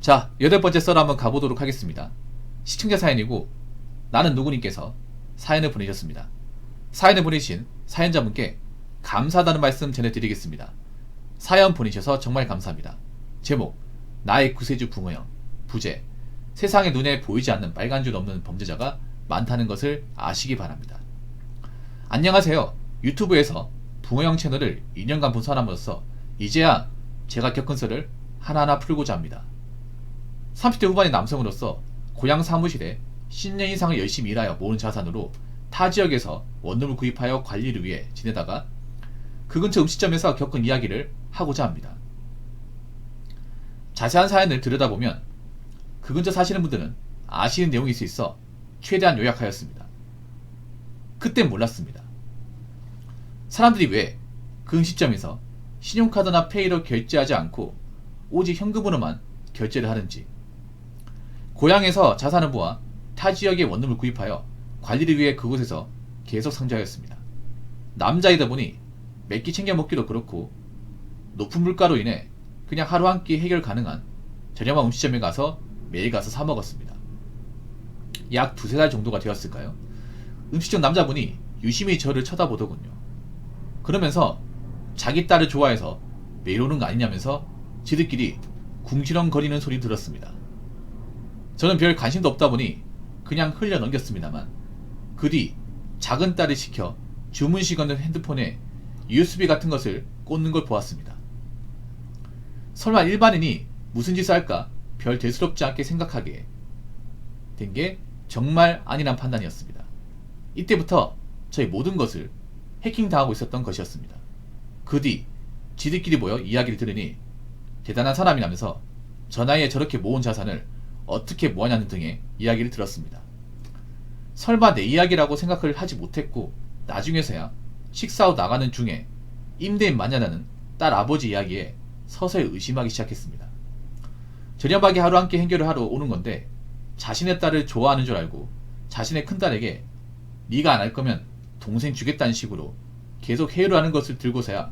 자, 8번째 썰 한번 가보도록 하겠습니다. 시청자 사연이고 나는 누구님께서 사연을 보내셨습니다. 사연을 보내신 사연자분께 감사하다는 말씀 전해드리겠습니다. 사연 보내셔서 정말 감사합니다. 제목, 나의 구세주 붕어형. 부제, 세상에 눈에 보이지 않는 빨간 줄 없는 범죄자가 많다는 것을 아시기 바랍니다. 안녕하세요. 유튜브에서 붕어형 채널을 2년간 본 사람으로서 이제야 제가 겪은 썰을 하나하나 풀고자 합니다. 30대 후반의 남성으로서 고향 사무실에 10년 이상을 열심히 일하여 모은 자산으로 타 지역에서 원룸을 구입하여 관리를 위해 지내다가 그 근처 음식점에서 겪은 이야기를 하고자 합니다. 자세한 사연을 들여다보면 그 근처 사시는 분들은 아시는 내용이 있어 최대한 요약하였습니다. 그땐 몰랐습니다. 사람들이 왜 그 음식점에서 신용카드나 페이로 결제하지 않고 오직 현금으로만 결제를 하는지, 고향에서 자산을 모아 타 지역의 원룸을 구입하여 관리를 위해 그곳에서 계속 상주하였습니다. 남자이다 보니 몇 끼 챙겨 먹기도 그렇고 높은 물가로 인해 그냥 하루 한 끼 해결 가능한 저렴한 음식점에 가서 매일 가서 사 먹었습니다. 약 2-3달 정도가 되었을까요? 음식점 남자분이 유심히 저를 쳐다보더군요. 그러면서 자기 딸을 좋아해서 매일 오는 거 아니냐면서 지들끼리 궁시렁거리는 소리 들었습니다. 저는 별 관심도 없다 보니 그냥 흘려 넘겼습니다만 그 뒤 작은 딸을 시켜 주문 시간은 핸드폰에 USB 같은 것을 꽂는 걸 보았습니다. 설마 일반인이 무슨 짓을 할까 별 대수롭지 않게 생각하게 된 게 정말 아니란 판단이었습니다. 이때부터 저의 모든 것을 해킹당하고 있었던 것이었습니다. 그 뒤 지들끼리 모여 이야기를 들으니 대단한 사람이라면서 저 나이에 저렇게 모은 자산을 어떻게 모았냐는 등의 이야기를 들었습니다. 설마 내 이야기라고 생각을 하지 못했고 나중에서야 식사 후 나가는 중에 임대인 맞냐는 딸 아버지 이야기에 서서히 의심하기 시작했습니다. 저렴하게 하루 한 끼 해결을 하러 오는 건데 자신의 딸을 좋아하는 줄 알고 자신의 큰딸에게 네가 안 할 거면 동생 주겠다는 식으로 계속 해요를 하는 것을 들고서야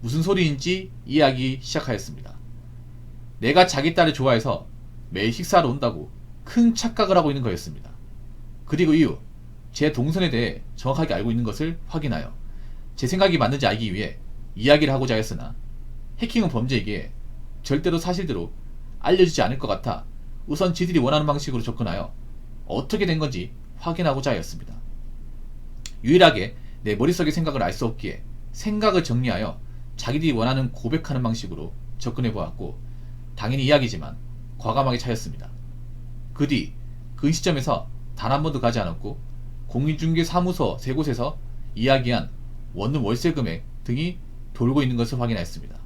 무슨 소리인지 이해하기 시작하였습니다. 내가 자기 딸을 좋아해서 매일 식사하러 온다고 큰 착각을 하고 있는 거였습니다. 그리고 이후 제 동선에 대해 정확하게 알고 있는 것을 확인하여 제 생각이 맞는지 알기 위해 이야기를 하고자 했으나 해킹은 범죄이기에 절대로 사실대로 알려주지 않을 것 같아 우선 지들이 원하는 방식으로 접근하여 어떻게 된 건지 확인하고자 하였습니다. 유일하게 내 머릿속의 생각을 알 수 없기에 생각을 정리하여 자기들이 원하는 고백하는 방식으로 접근해 보았고 당연히 이야기지만 과감하게 차였습니다. 그 뒤 그 음식점에서 단 한 번도 가지 않았고 공인중개사무소 3곳에서 이야기한 원룸 월세 금액 등이 돌고 있는 것을 확인하였습니다.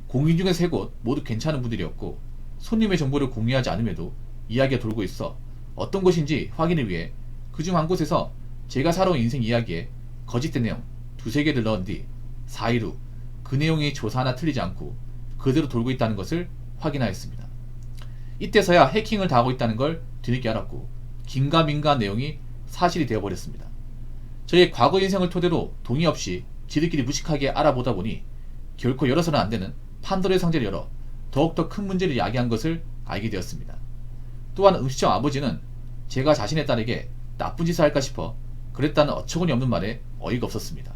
공인중개사 3곳 모두 괜찮은 분들이었고 손님의 정보를 공유하지 않음에도 이야기가 돌고 있어 어떤 곳인지 확인을 위해 그중 한 곳에서 제가 살아온 인생 이야기에 거짓된 내용 2-3개를 넣은 뒤 4일 후 그 내용이 조사 하나 틀리지 않고 그대로 돌고 있다는 것을 확인하였습니다. 이때서야 해킹을 당하고 있다는 걸 뒤늦게 알았고 긴가민가한 내용이 사실이 되어버렸습니다. 저의 과거 인생을 토대로 동의 없이 지들끼리 무식하게 알아보다 보니 결코 열어서는 안되는 판도라의 상자를 열어 더욱더 큰 문제를 야기한 것을 알게 되었습니다. 또한 음식점 아버지는 제가 자신의 딸에게 나쁜 짓을 할까 싶어 그랬다는 어처구니 없는 말에 어이가 없었습니다.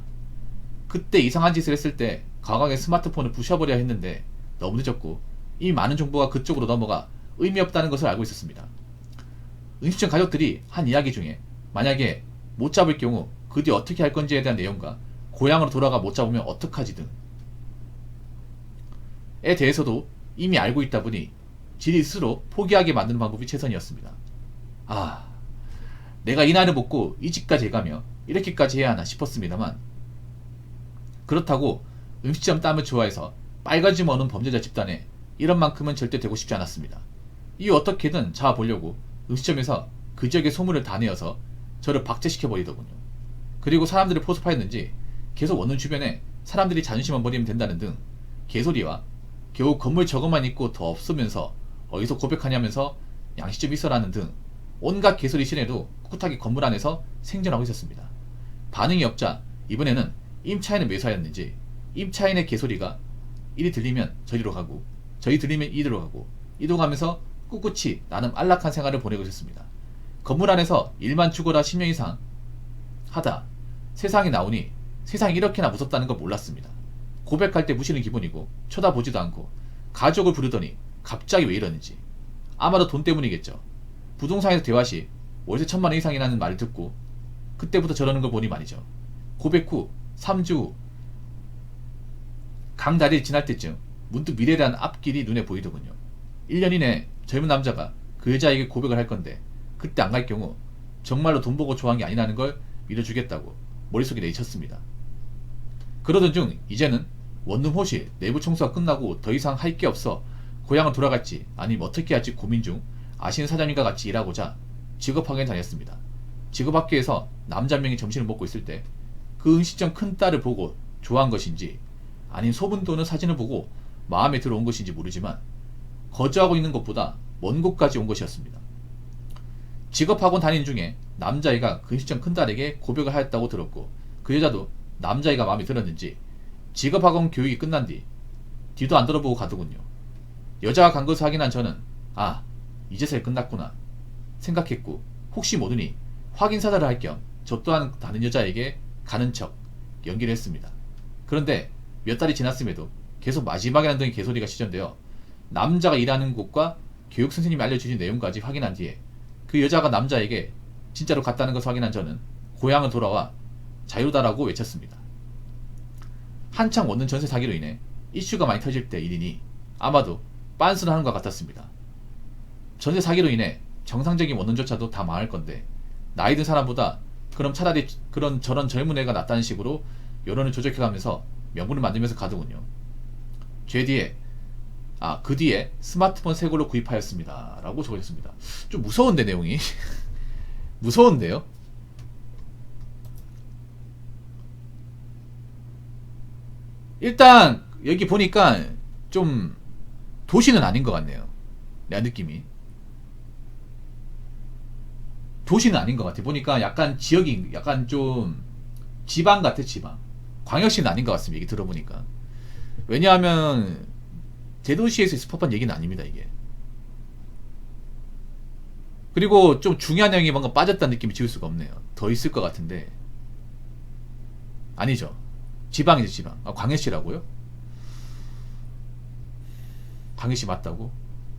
그때 이상한 짓을 했을 때 과감하게 스마트폰을 부셔버려야 했는데 너무 늦었고 이미 많은 정보가 그쪽으로 넘어가 의미 없다는 것을 알고 있었습니다. 음식점 가족들이 한 이야기 중에 만약에 못 잡을 경우 그 뒤 어떻게 할 건지에 대한 내용과 고향으로 돌아가 못 잡으면 어떡하지 등에 대해서도 이미 알고 있다 보니 지리 스스로 포기하게 만드는 방법이 최선이었습니다. 내가 이 나이를 먹고 이 집까지 해가며 이렇게까지 해야 하나 싶었습니다만 그렇다고 음식점 땀을 좋아해서 빨간지 머는 범죄자 집단에 이런 만큼은 절대 되고 싶지 않았습니다. 이후 어떻게든 잡아보려고 음식점에서 그 지역의 소문을 다 내어서 저를 박제시켜버리더군요. 그리고 사람들을 포섭하였는지 계속 원룸 주변에 사람들이 자존심만 버리면 된다는 등 개소리와 겨우 건물 저것만 있고 더 없으면서 어디서 고백하냐면서 양식 좀 있어라는 등 온갖 개소리 신에도 꿋꿋하게 건물 안에서 생존하고 있었습니다. 반응이 없자 이번에는 임차인을 매수하였는지 임차인의 개소리가 이리 들리면 저리로 가고 저희 들리면 이대로 가고 이동하면서 꿋꿋이 나름 안락한 생활을 보내고 있었습니다. 건물 안에서 일만 죽어라 10년 이상 하다 세상에 나오니 세상이 이렇게나 무섭다는 걸 몰랐습니다. 고백할 때 무시는 기본이고 쳐다보지도 않고 가족을 부르더니 갑자기 왜 이러는지. 아마도 돈 때문이겠죠. 부동산에서 대화 시 월세 1000만 원 이상이라는 말을 듣고 그때부터 저러는 걸 보니 말이죠. 고백 후 3주 후 강다리를 지날 때쯤 문득 미래에 대한 앞길이 눈에 보이더군요. 1년 이내 젊은 남자가 그 여자에게 고백을 할 건데 그때 안 갈 경우 정말로 돈 보고 좋아한 게 아니라는 걸 믿어주겠다고 머릿속에 내쳤습니다. 그러던 중 이제는 원룸 호실 내부 청소가 끝나고 더 이상 할 게 없어 고향을 돌아갈지 아니면 어떻게 할지 고민 중 아시는 사장님과 같이 일하고자 직업학교에 다녔습니다. 직업학교에서 남자 한 명이 점심을 먹고 있을 때 그 음식점 큰 딸을 보고 좋아한 것인지 아닌 소문 도는 사진을 보고 마음에 들어온 것인지 모르지만 거주하고 있는 곳보다 먼 곳까지 온 것이었습니다. 직업학원 다니는 중에 남자애가 그 음식점 큰 딸에게 고백을 하였다고 들었고 그 여자도 남자애가 마음에 들었는지 직업학원 교육이 끝난 뒤도 안 돌아보고 가더군요. 여자가 간 것을 확인한 저는 아 이제서야 끝났구나 생각했고 혹시 모르니 확인 사살을 할 겸 저 또한 다른 여자에게 가는 척 연기를 했습니다. 그런데 몇 달이 지났음에도 계속 마지막이라는 등의 개소리가 시전되어 남자가 일하는 곳과 교육 선생님이 알려주신 내용까지 확인한 뒤에 그 여자가 남자에게 진짜로 갔다는 것을 확인한 저는 고향을 돌아와 자유다라고 외쳤습니다. 한창 원룸 전세 사기로 인해 이슈가 많이 터질 때 일이니 아마도 빤스를 하는 것 같았습니다. 전세 사기로 인해 정상적인 원룸조차도 다 망할 건데 나이 든 사람보다 그럼 차라리 그런 저런 젊은 애가 낫다는 식으로 여론을 조작해가면서 명분을 만들면서 가더군요. 그 뒤에 스마트폰 새 걸로 구입하였습니다 라고 적으셨습니다. 좀 무서운데 내용이 무서운데요? 일단 여기 보니까 좀 도시는 아닌 것 같네요. 내 느낌이 도시는 아닌 것 같아. 보니까 약간 지역이 약간 좀 지방 같아. 지방 광역시는 아닌 것 같습니다. 얘기 들어보니까. 왜냐하면 대도시에서 있을 법한 얘기는 아닙니다. 이게. 그리고 좀 중요한 내용이 뭔가 빠졌다는 느낌이 지울 수가 없네요. 더 있을 것 같은데 아니죠. 지방이죠. 지방. 광역시라고요? 광역시 맞다고?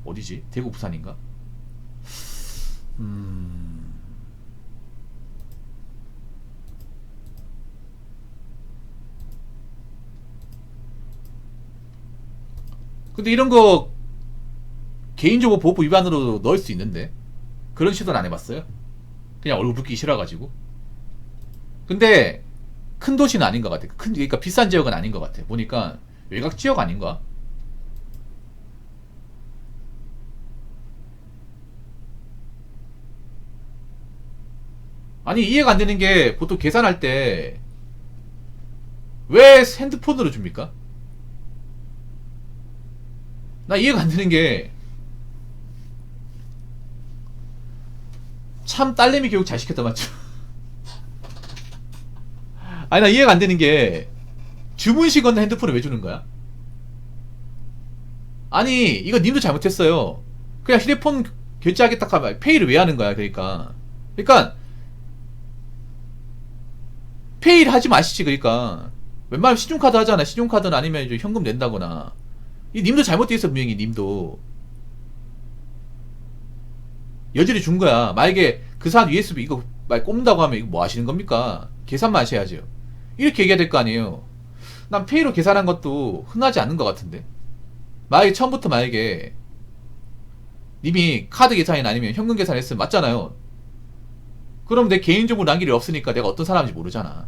어디지? 대구 부산인가? 근데 이런 거 개인정보 보호법 위반으로 넣을 수 있는데 그런 시도는 안 해봤어요? 그냥 얼굴 붉기 싫어가지고. 근데 큰 도시는 아닌 것 같아. 그러니까 비싼 지역은 아닌 것 같아. 보니까 외곽 지역 아닌가? 아니 이해가 안 되는 게 보통 계산할 때 왜 핸드폰으로 줍니까? 나 이해가 안 되는 게 참 딸내미 교육 잘 시켰다 맞죠? 아니 나 이해가 안 되는 게 주문식 건너 핸드폰을 왜 주는 거야? 아니 이거 님도 잘못했어요. 그냥 휴대폰 결제하겠다 하면 페이를 왜 하는 거야? 그러니까 페이를 하지 마시지. 그러니까 웬만하면 신용카드 하잖아. 신용카드는 아니면 이제 현금 낸다거나. 이 님도 잘못돼 있어. 분명히 님도 여지를 준 거야. 만약에 그 사람 USB 이거 말 꼽는다고 하면 이거 뭐 하시는 겁니까? 계산만 하셔야죠. 이렇게 얘기해야 될 거 아니에요. 난 페이로 계산한 것도 흔하지 않은 것 같은데. 만약에 처음부터 만약에 님이 카드 계산이나 아니면 현금 계산했으면 맞잖아요. 그럼 내 개인정보 남길 일 없으니까 내가 어떤 사람인지 모르잖아.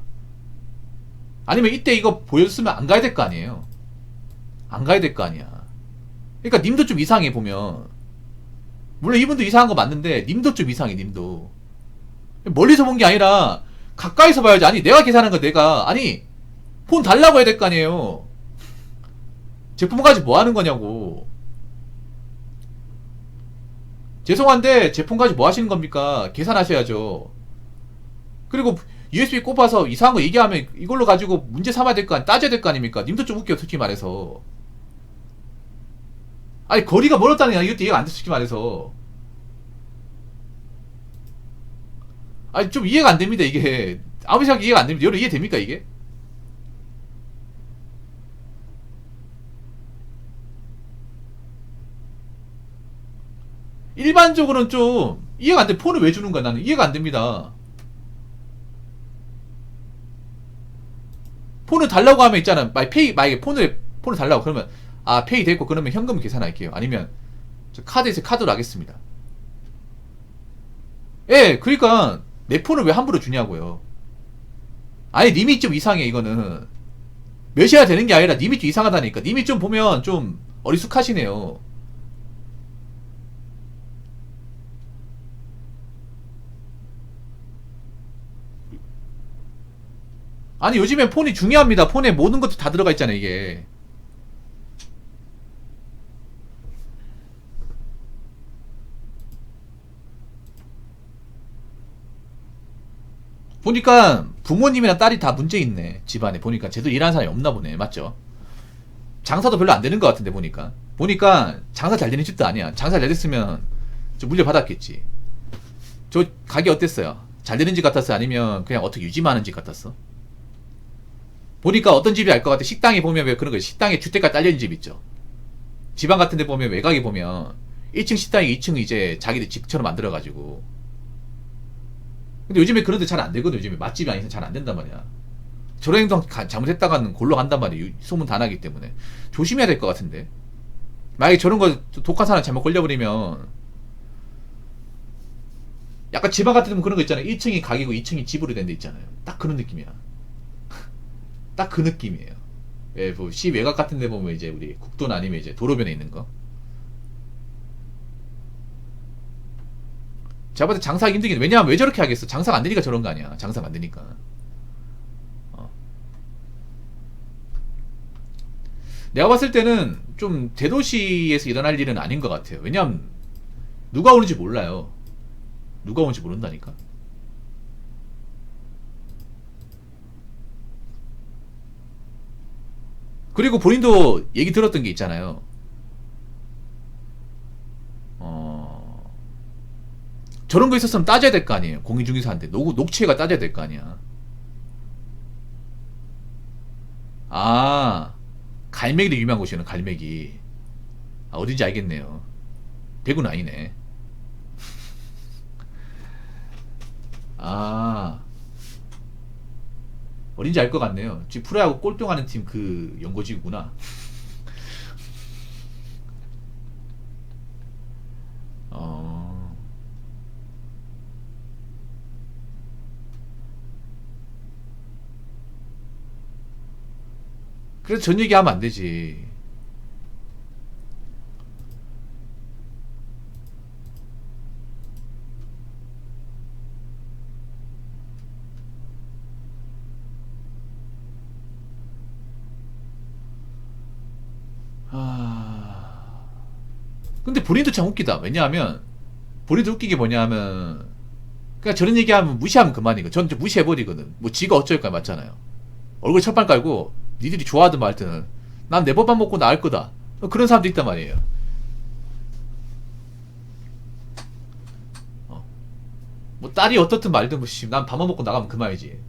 아니면 이때 이거 보여줬으면 안 가야 될 거 아니에요. 안 가야 될 거 아니야. 그러니까 님도 좀 이상해 보면. 물론 이분도 이상한 거 맞는데 님도 좀 이상해. 님도 멀리서 본 게 아니라 가까이서 봐야지. 아니 내가 계산한 거 내가 아니 폰 달라고 해야 될 거 아니에요. 제품까지 뭐 하는 거냐고. 죄송한데 제품까지 뭐 하시는 겁니까? 계산하셔야죠. 그리고 USB 꼽아서 이상한 거 얘기하면 이걸로 가지고 문제 삼아야 될 거 아니, 따져야 될 거 아닙니까? 님도 좀 웃겨. 솔직히 말해서 아니 거리가 멀었다는 게 이것도 이해가 안 돼, 솔직히 말해서. 아니 좀 이해가 안 됩니다 이게. 아무리 생각해도 이해가 안 됩니다. 여러분 이해됩니까 이게? 일반적으로는 좀 이해가 안 돼. 폰을 왜 주는 거야 나는 이해가 안 됩니다. 폰을 달라고 하면 있잖아. 만약에 폰을 달라고 그러면 아 페이 됐고 그러면 현금 계산할게요. 아니면 저 카드에서 카드로 하겠습니다. 예, 그러니까 내 폰을 왜 함부로 주냐고요. 아니 님이 좀 이상해 이거는. 몇이야 되는 게 아니라 님이 좀 이상하다니까. 님이 좀 보면 좀 어리숙하시네요. 아니 요즘엔 폰이 중요합니다. 폰에 모든 것도 다 들어가 있잖아요 이게. 보니까 부모님이랑 딸이 다 문제 있네 집안에. 보니까 제대로 일하는 사람이 없나 보네. 맞죠? 장사도 별로 안 되는 것 같은데 보니까 장사 잘 되는 집도 아니야. 장사 잘 됐으면 좀 물려받았겠지. 저 가게 어땠어요? 잘 되는 집 같았어? 아니면 그냥 어떻게 유지만 하는 집 같았어? 보니까 어떤 집이 알 것 같아. 식당에 보면 왜 그런 거 식당에 주택가 딸려있는 집 있죠. 지방 같은 데 보면 외곽에 보면 1층 식당에 2층 이제 자기들 집처럼 만들어가지고. 근데 요즘에 그런 데 잘 안 되거든. 요즘에 맛집이 아니면 잘 안 된단 말이야. 저런 행동 잘못했다가는 골로 간단 말이야. 소문 다 나기 때문에. 조심해야 될 것 같은데. 만약에 저런 거 독한 사람 잘못 걸려버리면 약간 지방 같은 데는 그런 거 있잖아요. 1층이 가게고 2층이 집으로 된 데 있잖아요. 딱 그런 느낌이야. 딱 그 느낌이에요. 예, 뭐, 시 외곽 같은 데 보면 이제 우리 국도나 아니면 이제 도로변에 있는 거. 제가 봤을 때 장사하기 힘들긴 해. 왜냐면 왜 저렇게 하겠어? 장사가 안 되니까 저런 거 아니야. 장사가 안 되니까. 어. 내가 봤을 때는 좀 대도시에서 일어날 일은 아닌 것 같아요. 왜냐면 누가 오는지 몰라요. 누가 오는지 모른다니까. 그리고 본인도 얘기 들었던 게 있잖아요. 어, 저런 거 있었으면 따져야 될 거 아니에요. 공인중개사한테 녹취가 따져야 될 거 아니야. 아, 갈매기도 유명한 곳이에요. 갈매기. 아, 어딘지 알겠네요. 대구는 아니네. 아, 어딘지 알 것 같네요. 지금 프로야구 꼴등하는 팀 그 연고지구나. 어, 그래서 전 얘기하면 안 되지. 아, 근데 본인도 참 웃기다. 왜냐하면 본인도 웃기게 뭐냐면 그냥 저런 얘기하면 무시하면 그만이고 저는 좀 무시해버리거든. 뭐 지가 어쩔까 맞잖아요. 얼굴 첫판 깔고 니들이 좋아하든 말든 난 내 밥만 먹고 나을 거다. 그런 사람도 있단 말이에요. 어. 뭐 딸이 어떻든 말든 뭐난 밥만 먹고 나가면 그만이지.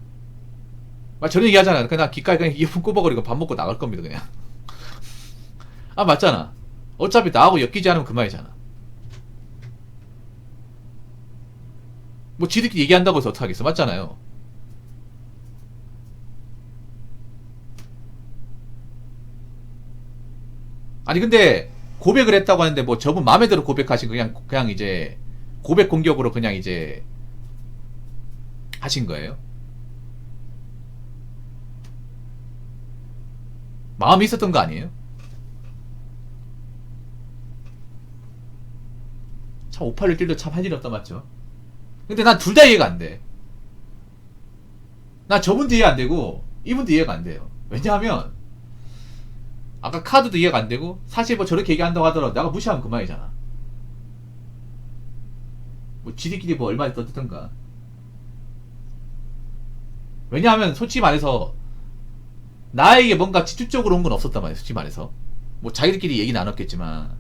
막 저런 얘기 하잖아. 그냥 기가에 그냥 이어폰 꼽아버리고 밥 먹고 나갈 겁니다 그냥. 아 맞잖아. 어차피 나하고 엮이지 않으면 그만이잖아. 뭐 지들끼리 얘기한다고 해서 어떡하겠어. 맞잖아요. 아니 근데 고백을 했다고 하는데 뭐 저분 마음에 들어 고백하신 거 그냥 이제 고백 공격으로 그냥 이제 하신 거예요? 마음이 있었던 거 아니에요? 참 5861도 참 할 일이 없다 맞죠? 근데 난 둘 다 이해가 안 돼. 나 저분도 이해 안 되고 이분도 이해가 안 돼요. 왜냐하면 아까 카드도 이해가 안 되고 사실 뭐 저렇게 얘기한다고 하더라도 내가 무시하면 그만이잖아. 뭐 지들끼리 뭐 얼마 떠드던가. 왜냐하면 솔직히 말해서 나에게 뭔가 직접적으로 온 건 없었단 말이야. 솔직히 말해서 뭐 자기들끼리 얘기 나눴겠지만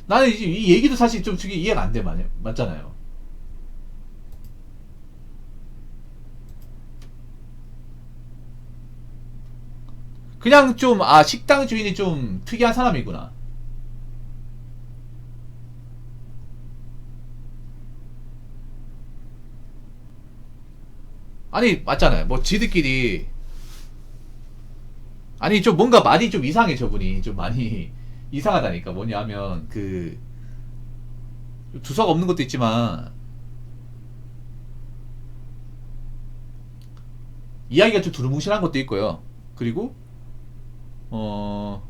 나는 이 얘기도 사실 좀 솔직히 이해가 안 돼, 맞잖아요. 그냥 좀, 아, 식당 주인이 좀 특이한 사람이구나. 아니, 맞잖아요. 뭐, 지들끼리. 아니, 좀 뭔가 말이 좀 이상해, 저분이. 좀 많이 이상하다니까. 뭐냐면, 두서가 없는 것도 있지만, 이야기가 좀 두루뭉실한 것도 있고요. 그리고, 어,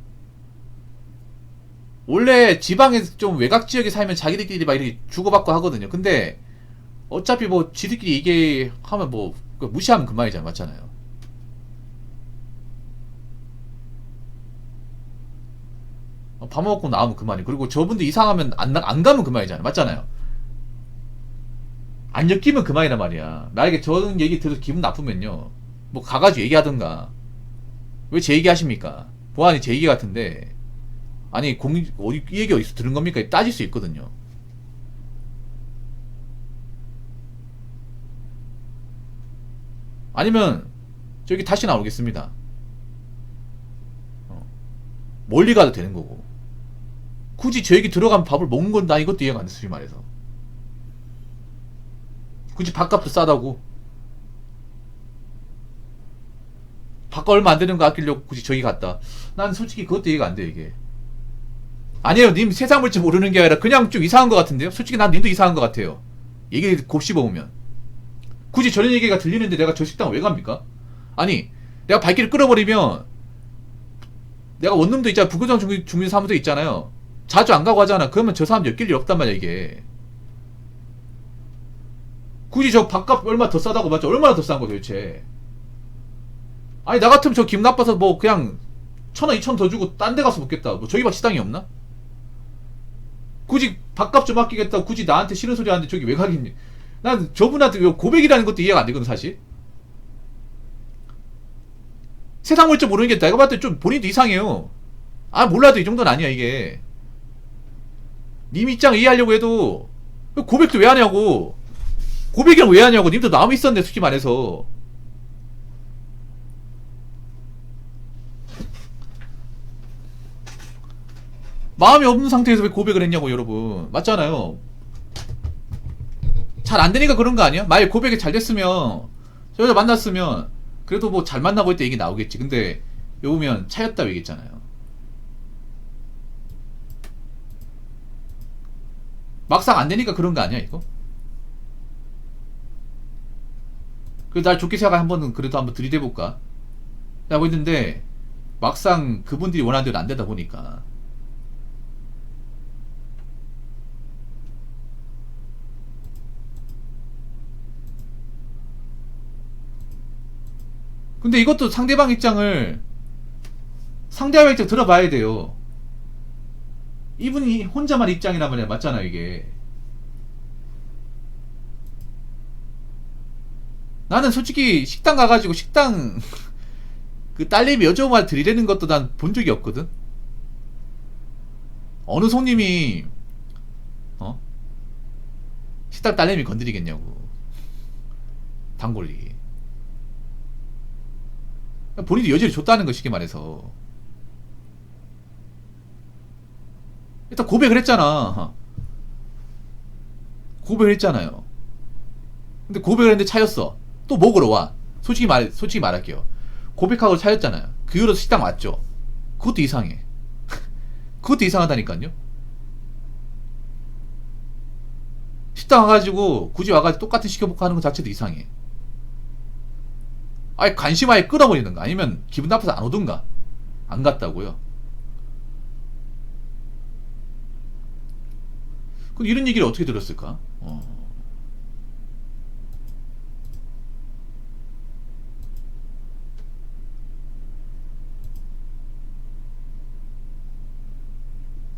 원래 지방에 좀 외곽 지역에 살면 자기들끼리 막 이렇게 주고받고 하거든요. 근데, 어차피 뭐, 지들끼리 이게 하면 뭐, 무시하면 그만이잖아요. 맞잖아요. 밥 먹고 나오면 그만이. 그리고 저분도 이상하면 안 가면 그만이잖아요. 맞잖아요. 안 엮이면 그만이란 말이야. 만약에 저는 얘기 들어서 기분 나쁘면요. 뭐 가가지고 얘기하든가. 왜 제 얘기 하십니까? 보안이 제 얘기 같은데. 아니, 어디, 이 얘기 어디서 들은 겁니까? 따질 수 있거든요. 아니면, 저기 다시 나오겠습니다. 어, 멀리 가도 되는 거고. 굳이 저 얘기 들어가면 밥을 먹는 건 나 이것도 이해가 안 돼, 솔직히 말해서. 굳이 밥값도 싸다고. 밥값 얼마 안 되는 거 아끼려고 굳이 저기 갔다. 난 솔직히 그것도 이해가 안 돼, 이게. 아니에요, 님 세상 물지 모르는 게 아니라 그냥 좀 이상한 것 같은데요? 솔직히 난 님도 이상한 것 같아요. 얘기 곱씹어보면. 굳이 저런 얘기가 들리는데 내가 저 식당 왜 갑니까? 아니, 내가 발길을 끌어버리면, 내가 원룸도 있잖아, 부교장 주민사무소 있잖아요. 자주 안 가고 하잖아. 그러면 저 사람 엮일 일 없단 말이야, 이게. 굳이 저 밥값 얼마 더 싸다고 맞죠? 얼마나 더 싼 거 도대체? 아니, 나 같으면 저 기분 나빠서 뭐 그냥 1,000원, 2,000원 더 주고 딴 데 가서 먹겠다. 뭐 저기 막 식당이 없나? 굳이 밥값 좀 아끼겠다고 굳이 나한테 싫은 소리 하는데 저기 왜 가겠니? 난 저분한테 고백이라는 것도 이해가 안 되거든, 사실. 세상 볼 줄 모르는 게 내가 봤을 때 좀 본인도 이상해요. 아, 몰라도 이 정도는 아니야, 이게. 님 입장 이해하려고 해도 고백도 왜 하냐고. 고백이랑 왜 하냐고. 님도 마음이 있었네, 솔직히 말해서. 마음이 없는 상태에서 왜 고백을 했냐고, 여러분. 맞잖아요. 잘 안 되니까 그런 거 아니야? 만약 고백이 잘 됐으면, 저 여자 만났으면, 그래도 뭐 잘 만나고 있다 얘기 나오겠지. 근데, 요 보면 차였다고 얘기했잖아요. 막상 안 되니까 그런 거 아니야, 이거? 그래도 날 좋게 생각해 한번은 그래도 한번 들이대볼까? 라고 했는데, 막상 그분들이 원하는 대로 안 되다 보니까. 근데 이것도 상대방 입장 들어봐야 돼요. 이분이 혼자만 입장이란 말이야. 맞잖아, 이게. 나는 솔직히 식당 가가지고 식당 그 딸내미 여자말 들이대는 것도 난 본 적이 없거든. 어느 손님이 어? 식당 딸내미 건드리겠냐고. 단골이. 본인도 여지를 줬다는 거, 쉽게 말해서. 일단 고백을 했잖아. 고백을 했잖아요. 근데 고백을 했는데 차였어. 또 먹으러 와. 솔직히 말할게요. 고백하고 차였잖아요. 그 이후로 식당 왔죠. 그것도 이상해. 그것도 이상하다니까요. 식당 와가지고 굳이 와가지고 똑같은 시켜먹고 하는 것 자체도 이상해. 아예 관심 아예 끊어버리는가, 아니면 기분 나빠서 안 오든가. 안 갔다고요. 그럼 이런 얘기를 어떻게 들었을까?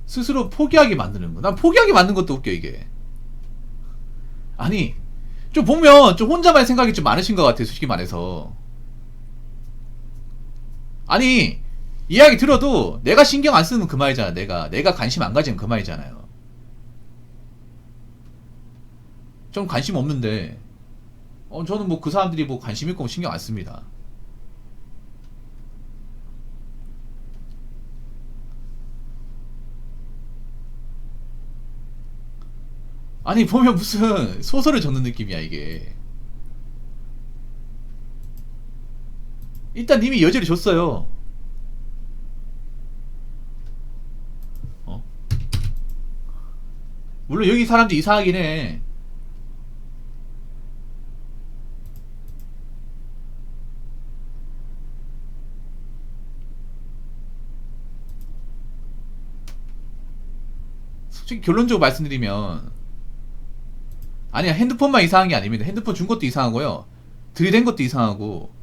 스스로 포기하게 만드는 거. 난 포기하게 만든 것도 웃겨, 이게. 아니, 좀 보면 좀 혼자만 생각이 좀 많으신 것 같아요, 솔직히 말해서. 아니, 이야기 들어도 내가 신경 안 쓰면 그만이잖아. 내가 관심 안 가지면 그만이잖아요. 전 관심 없는데 저는 뭐 그 사람들이 뭐 관심 있고 신경 안 씁니다. 아니 보면 무슨 소설을 적는 느낌이야 이게. 일단 이미 여지를 줬어요. 물론 여기 사람들이 이상하긴 해. 솔직히 결론적으로 말씀드리면, 아니야, 핸드폰만 이상한 게 아닙니다. 핸드폰 준 것도 이상하고요, 들이댄 것도 이상하고,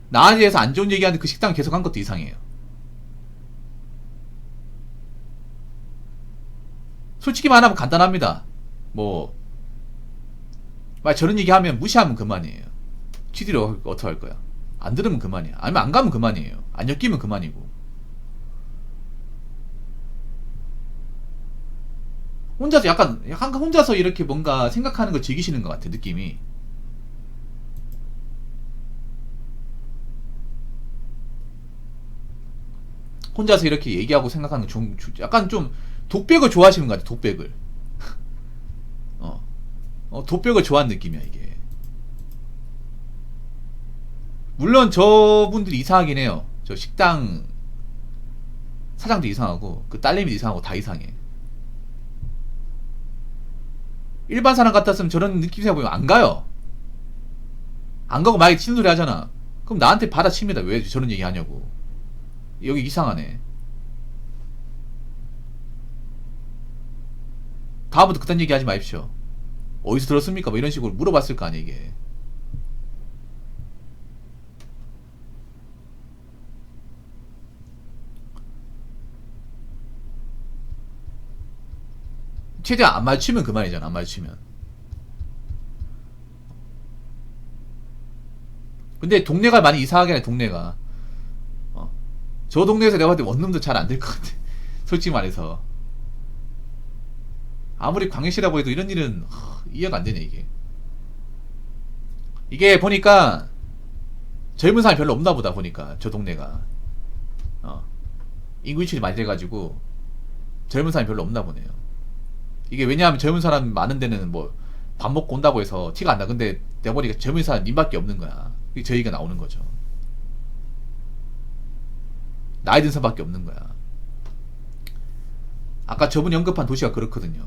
나에 대해서 안 좋은 얘기하는데 그 식당 계속 한 것도 이상해요. 솔직히 말하면 간단합니다. 뭐 저런 얘기하면 무시하면 그만이에요. 취디로 어떻게 할 거야? 안 들으면 그만이야. 아니면 안 가면 그만이에요. 안 엮이면 그만이고. 혼자서 약간 혼자서 이렇게 뭔가 생각하는 거 즐기시는 것 같아, 느낌이. 혼자서 이렇게 얘기하고 생각하는 거 좀 약간 좀 독백을 좋아하시는 것 같아. 독백을. 독백을 좋아하는 느낌이야 이게. 물론 저분들이 이상하긴 해요. 저 식당 사장도 이상하고 그 딸내미도 이상하고 다 이상해. 일반 사람 같았으면 저런 느낌 생각해보면 안 가요. 안 가고 만약에 치는 소리 하잖아. 그럼 나한테 받아칩니다. 왜 저런 얘기 하냐고. 여기 이상하네. 다음부터 그딴 얘기 하지 마십시오. 어디서 들었습니까? 뭐 이런 식으로 물어봤을 거 아니야 이게. 최대한 안 맞추면 그만이잖아. 안 맞추면. 근데 동네가 많이 이상하게 해. 동네가 저 동네에서 내가 봤을 때 원룸도 잘 안 될 것 같아. 솔직히 말해서. 아무리 광역시라고 해도 이런 일은 이해가 안 되네 이게. 이게 보니까 젊은 사람이 별로 없나 보다. 보니까 저 동네가 인구 유출이 많이 돼가지고 젊은 사람이 별로 없나 보네요. 이게 왜냐하면 젊은 사람 많은 데는 뭐 밥 먹고 온다고 해서 티가 안 나. 근데 내가 보니까 젊은 사람 님밖에 없는 거야. 이게 저 얘기가 나오는 거죠. 나이 든 사람밖에 없는 거야. 아까 저분이 언급한 도시가 그렇거든요.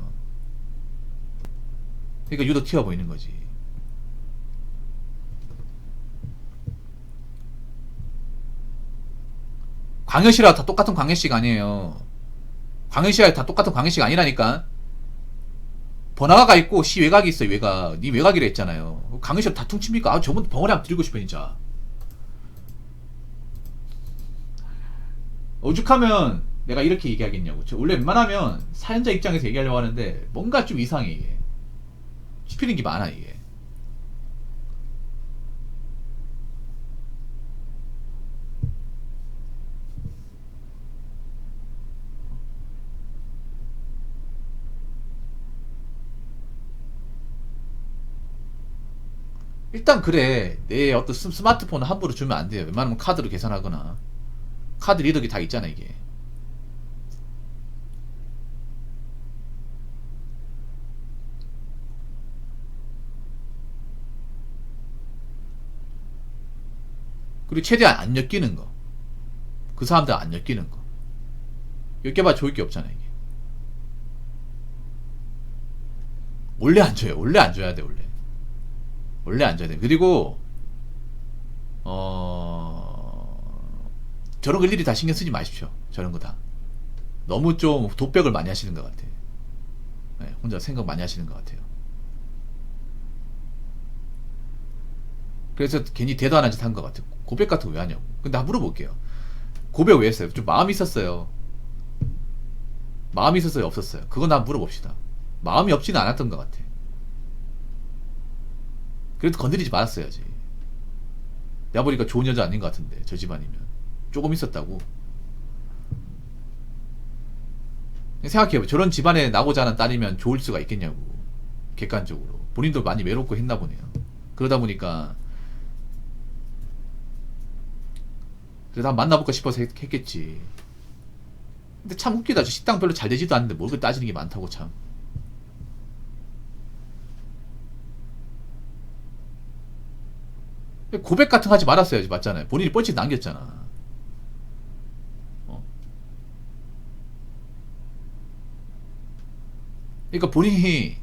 그러니까 유독 튀어 보이는 거지. 광역시라 다 똑같은 광역시가 아니에요. 광역시가 다 똑같은 광역시가 아니라니까. 번화가가 있고 시 외곽이 있어요. 외곽. 니 외곽이라 했잖아요. 광역시로 다 퉁칩니까? 아, 저분 벙어리 한번 드리고 싶어 진짜. 오죽하면 내가 이렇게 얘기하겠냐고. 저 원래 웬만하면 사연자 입장에서 얘기하려고 하는데 뭔가 좀 이상해 이게. 씹히는 게 많아 이게. 일단 그래, 내 어떤 스마트폰을 함부로 주면 안 돼요. 웬만하면 카드로 계산하거나. 카드 리더기 다 있잖아 이게. 그리고 최대한 안 엮이는 거. 그 사람들 안 엮이는 거. 엮여봐 좋을 게 없잖아 이게. 원래 안 줘요. 원래 안 줘야 돼 원래. 원래 안 줘야 돼. 그리고 저런 거 일일이 다 신경 쓰지 마십시오. 저런 거 다. 너무 좀 독백을 많이 하시는 것 같아. 네, 혼자 생각 많이 하시는 것 같아요. 그래서 괜히 대단한 짓 한 것 같아요. 고백 같은 거 왜 하냐고. 근데 한번 물어볼게요. 고백 왜 했어요? 좀 마음이 있었어요. 마음이 있었어요? 없었어요? 그건 한번 물어봅시다. 마음이 없지는 않았던 것 같아. 그래도 건드리지 말았어야지. 내가 보니까 좋은 여자 아닌 것 같은데 저 집안이면 조금 있었다고. 생각해봐. 저런 집안에 나고자 하는 딸이면 좋을 수가 있겠냐고. 객관적으로. 본인도 많이 외롭고 했나 보네요. 그러다 보니까 그래서 한번 만나볼까 싶어서 했겠지. 근데 참 웃기다. 저 식당 별로 잘 되지도 않는데 뭘 그 따지는 게 많다고 참. 고백 같은 거 하지 말았어야지. 맞잖아요. 본인이 뻘짓 남겼잖아. 어. 그러니까 본인이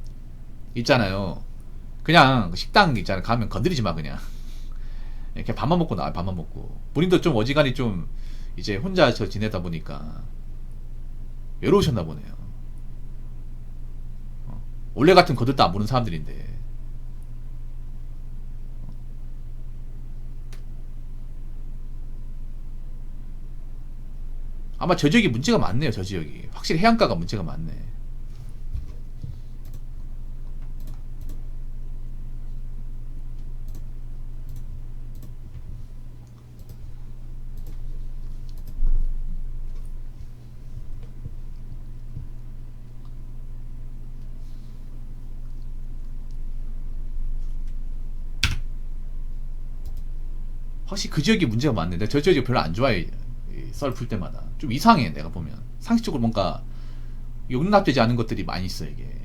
있잖아요. 그냥 식당 있잖아요. 가면 건드리지 마 그냥. 그냥 밥만 먹고 나와. 밥만 먹고. 본인도 좀 어지간히 좀 이제 혼자 저 지내다 보니까 외로우셨나 보네요. 원래 같은 거들도 안 보는 사람들인데. 아마 저 지역이 문제가 많네요. 저 지역이 확실히 해안가가 문제가 많네. 확실히 그 지역이 문제가 많네. 내가 저 지역이 별로 안 좋아해. 썰 풀 때마다 좀 이상해. 내가 보면 상식적으로 뭔가 용납되지 않은 것들이 많이 있어 이게.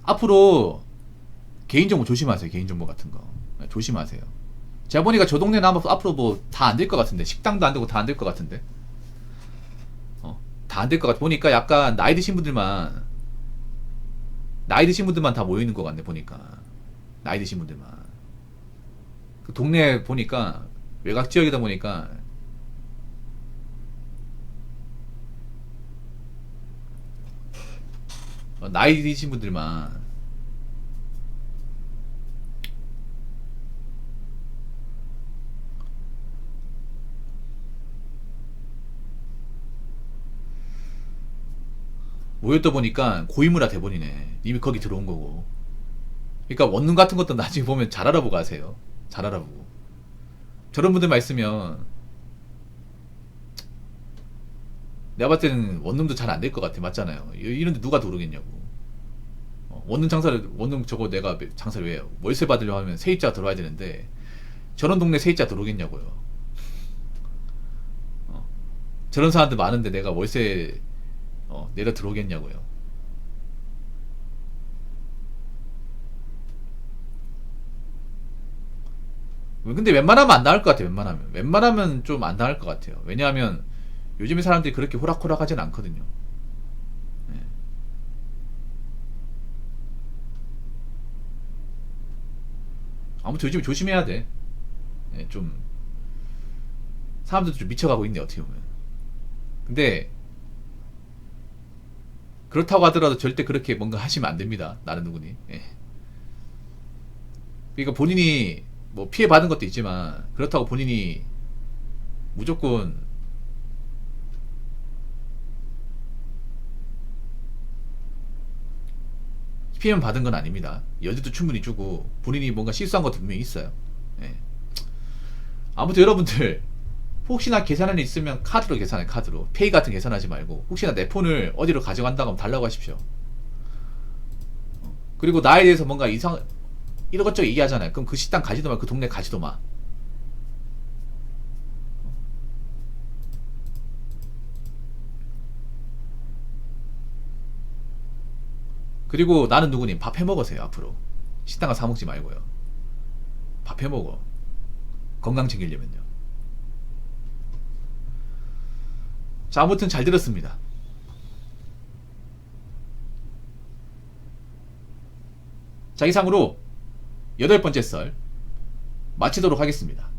앞으로 개인정보 조심하세요. 개인정보 같은 거 조심하세요. 제가 보니까 저 동네는 아마 앞으로 뭐 다 안 될 것 같은데. 식당도 안 되고 다 안 될 것 같은데. 다 안 될 것 같아. 보니까 약간 나이 드신 분들만 다 모여 있는 것 같네. 보니까 나이 드신 분들만. 그 동네 보니까 외곽 지역이다 보니까 나이 드신 분들만. 모였다 보니까 고인물화 돼버리네. 이미 거기 들어온 거고. 그러니까 원룸 같은 것도 나중에 보면 잘 알아보고 가세요. 잘 알아보고. 저런 분들만 있으면 내가 봤을 때는 원룸도 잘 안 될 것 같아. 맞잖아요. 이런데 누가 들어오겠냐고. 원룸 저거 내가 장사를 왜 해요? 월세 받으려고 하면 세입자가 들어와야 되는데 저런 동네 세입자 들어오겠냐고요. 저런 사람들 많은데 내가 월세 내려 들어오겠냐고요. 근데 웬만하면 안 나올 것 같아요. 웬만하면 좀 안 나올 것 같아요. 왜냐하면 요즘에 사람들이 그렇게 호락호락하진 않거든요. 네. 아무튼 요즘 조심해야 돼. 네, 좀 사람들도 좀 미쳐가고 있네 어떻게 보면. 근데 그렇다고 하더라도 절대 그렇게 뭔가 하시면 안 됩니다. 나는 누구니. 예. 그러니까 본인이 뭐 피해 받은 것도 있지만 그렇다고 본인이 무조건 피해만 받은 건 아닙니다. 여지도 충분히 주고 본인이 뭔가 실수한 것도 분명히 있어요. 예. 아무튼 여러분들 혹시나 계산할 일 있으면 카드로 계산해. 카드로 페이 같은 계산하지 말고 혹시나 내 폰을 어디로 가져간다고 하면 달라고 하십시오. 그리고 나에 대해서 뭔가 이것저것 얘기하잖아요. 그럼 그 식당 가지도 마. 그 동네 가지도 마. 그리고 나는 누구니 밥 해먹으세요. 앞으로 식당 가서 사 먹지 말고요. 밥 해먹어. 건강 챙기려면요. 자, 아무튼 잘 들었습니다. 자, 이상으로 8번째 썰 마치도록 하겠습니다.